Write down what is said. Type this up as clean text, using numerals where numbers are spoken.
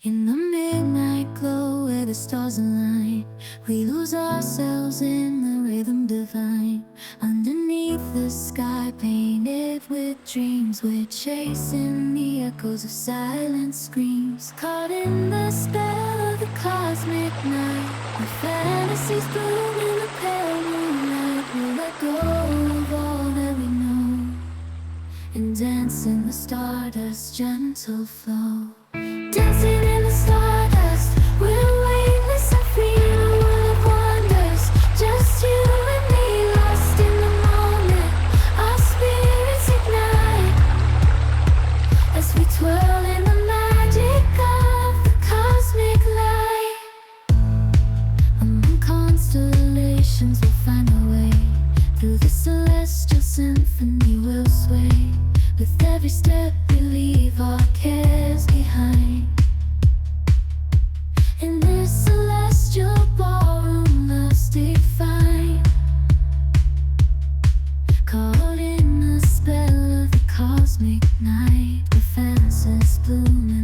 In the midnight glow where the stars align, we lose ourselves in the rhythm divine. Underneath the sky painted with dreams, we're chasing the echoes of silent screams. Caught in the spell of the cosmic night, our fantasies bloom in the pale moonlight. We'll let go of all that we know and dance in the stardust's gentle flow. Dancing in the stardust, we're weightless and free in a world of wonders. Just you and me, lost in the moment. Our spirits ignite as we twirl in the magic of the cosmic light. Among constellations we'll find our way. Through the celestial symphony we'll sway. With every step we leave our cares behind. In this celestial ballroom, love's defined. Caught in the spell of the cosmic night, the fantasies bloom.